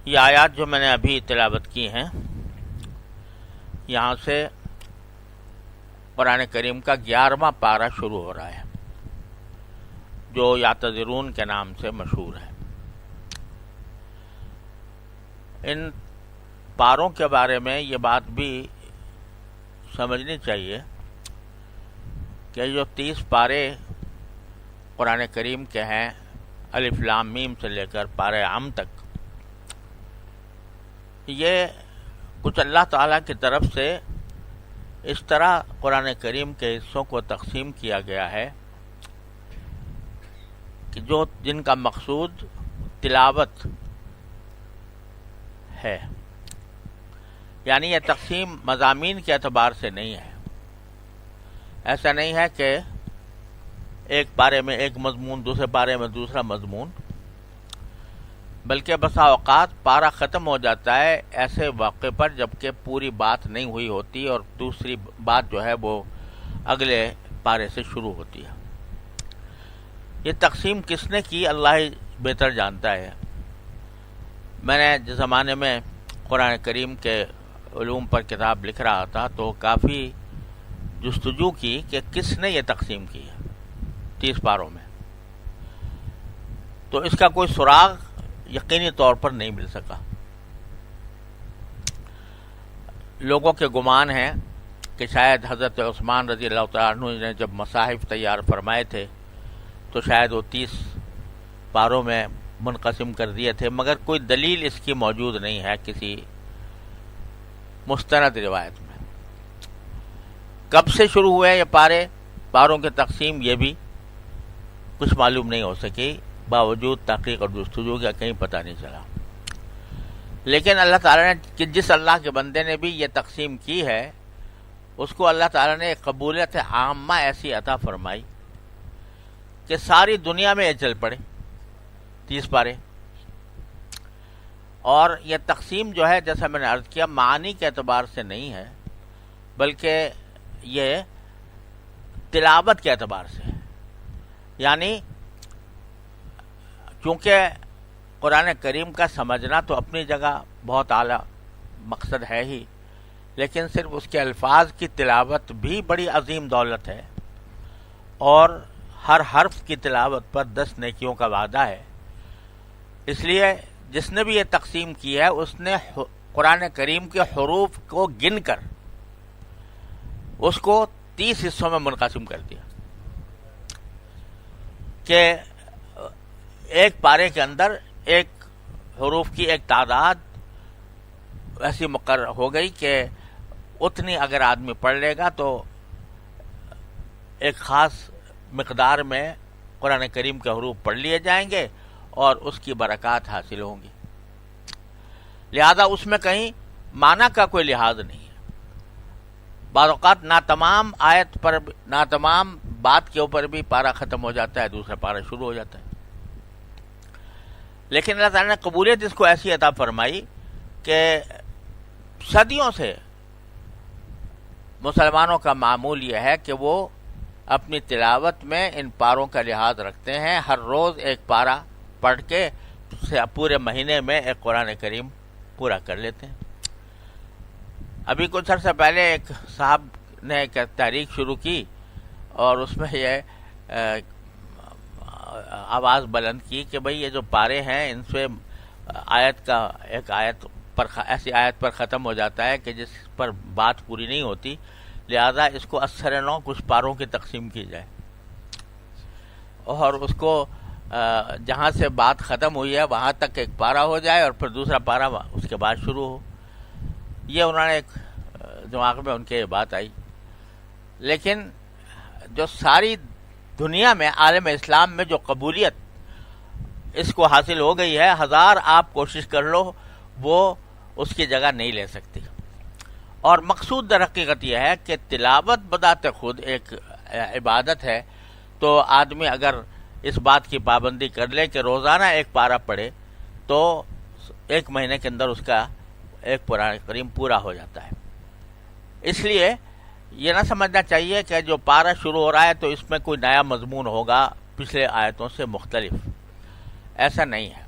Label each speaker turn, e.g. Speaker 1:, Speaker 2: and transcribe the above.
Speaker 1: یہ آیات جو میں نے ابھی تلاوت کی ہیں، یہاں سے قرآن کریم کا 11واں پارہ شروع ہو رہا ہے، جو یعتذرون کے نام سے مشہور ہے۔ ان پاروں کے بارے میں یہ بات بھی سمجھنی چاہیے کہ جو 30 پارے قرآن کریم کے ہیں، الف لام میم سے لے کر پارہ عام تک، یہ کچھ اللہ تعالیٰ کی طرف سے اس طرح قرآن کریم کے حصوں کو تقسیم کیا گیا ہے کہ جن کا مقصود تلاوت ہے، یعنی یہ تقسیم مضامین کے اعتبار سے نہیں ہے۔ ایسا نہیں ہے کہ ایک پارے میں ایک مضمون، دوسرے پارے میں دوسرا مضمون، بلکہ بسا اوقات پارہ ختم ہو جاتا ہے ایسے واقعے پر جبکہ پوری بات نہیں ہوئی ہوتی اور دوسری بات جو ہے وہ اگلے پارے سے شروع ہوتی ہے۔ یہ تقسیم کس نے کی، اللہ ہی بہتر جانتا ہے۔ میں نے جس زمانے میں قرآن کریم کے علوم پر کتاب لکھ رہا تھا تو کافی جستجو کی کہ کس نے یہ تقسیم کی ہے 30 پاروں میں، تو اس کا کوئی سراغ یقینی طور پر نہیں مل سکا۔ لوگوں کے گمان ہیں کہ شاید حضرت عثمان رضی اللہ تعالیٰ عنہ نے جب مصاحف تیار فرمائے تھے تو شاید وہ 30 پاروں میں منقسم کر دیے تھے، مگر کوئی دلیل اس کی موجود نہیں ہے کسی مستند روایت میں۔ کب سے شروع ہوئے یہ پاروں کی تقسیم یہ بھی کچھ معلوم نہیں ہو سکی، باوجود تحقیق اور جستجو کا کہیں پتہ نہیں چلا۔ لیکن اللہ تعالیٰ نے کہ جس اللہ کے بندے نے بھی یہ تقسیم کی ہے، اس کو اللہ تعالیٰ نے ایک قبولیت عامہ ایسی عطا فرمائی کہ ساری دنیا میں یہ چل پڑے 30 پارے۔ اور یہ تقسیم جو ہے، جیسا میں نے عرض کیا، معانی کے اعتبار سے نہیں ہے بلکہ یہ تلاوت کے اعتبار سے ہے۔ یعنی چونکہ قرآن کریم کا سمجھنا تو اپنی جگہ بہت اعلیٰ مقصد ہے ہی، لیکن صرف اس کے الفاظ کی تلاوت بھی بڑی عظیم دولت ہے، اور ہر حرف کی تلاوت پر 10 نیکیوں کا وعدہ ہے۔ اس لیے جس نے بھی یہ تقسیم کی ہے، اس نے قرآن کریم کے حروف کو گن کر اس کو 30 حصوں میں منقسم کر دیا کہ ایک پارے کے اندر ایک حروف کی ایک تعداد ایسی مقرر ہو گئی کہ اتنی اگر آدمی پڑھ لے گا تو ایک خاص مقدار میں قرآن کریم کے حروف پڑھ لیے جائیں گے اور اس کی برکات حاصل ہوں گی۔ لہذا اس میں کہیں معنی کا کوئی لحاظ نہیں ہے۔ بعض اوقات نہ تمام بات کے اوپر بھی پارہ ختم ہو جاتا ہے، دوسرا پارہ شروع ہو جاتا ہے۔ لیکن اللہ تعالیٰ نے قبولیت اس کو ایسی عطا فرمائی کہ صدیوں سے مسلمانوں کا معمول یہ ہے کہ وہ اپنی تلاوت میں ان پاروں کا لحاظ رکھتے ہیں، ہر روز ایک پارہ پڑھ کے پورے مہینے میں ایک قرآن کریم پورا کر لیتے ہیں۔ ابھی کچھ عرصہ پہلے ایک صاحب نے ایک تحریک شروع کی اور اس میں یہ آواز بلند کی کہ بھئی یہ جو پارے ہیں ان سے ایسی آیت پر ختم ہو جاتا ہے کہ جس پر بات پوری نہیں ہوتی، لہذا اس کو اثر نو کچھ پاروں کی تقسیم کی جائے اور اس کو جہاں سے بات ختم ہوئی ہے وہاں تک ایک پارہ ہو جائے اور پھر دوسرا پارہ اس کے بعد شروع ہو۔ یہ انہوں نے ایک دماغ میں ان کے بات آئی، لیکن جو ساری دنیا میں عالم اسلام میں جو قبولیت اس کو حاصل ہو گئی ہے، 1000 آپ کوشش کر لو وہ اس کی جگہ نہیں لے سکتی۔ اور مقصود در حقیقت یہ ہے کہ تلاوت بذات خود ایک عبادت ہے، تو آدمی اگر اس بات کی پابندی کر لے کہ روزانہ ایک پارہ پڑھے تو ایک مہینے کے اندر اس کا ایک قرآن کریم پورا ہو جاتا ہے۔ اس لیے یہ نہ سمجھنا چاہیے کہ جو پارہ شروع ہو رہا ہے تو اس میں کوئی نیا مضمون ہوگا پچھلے آیتوں سے مختلف، ایسا نہیں ہے۔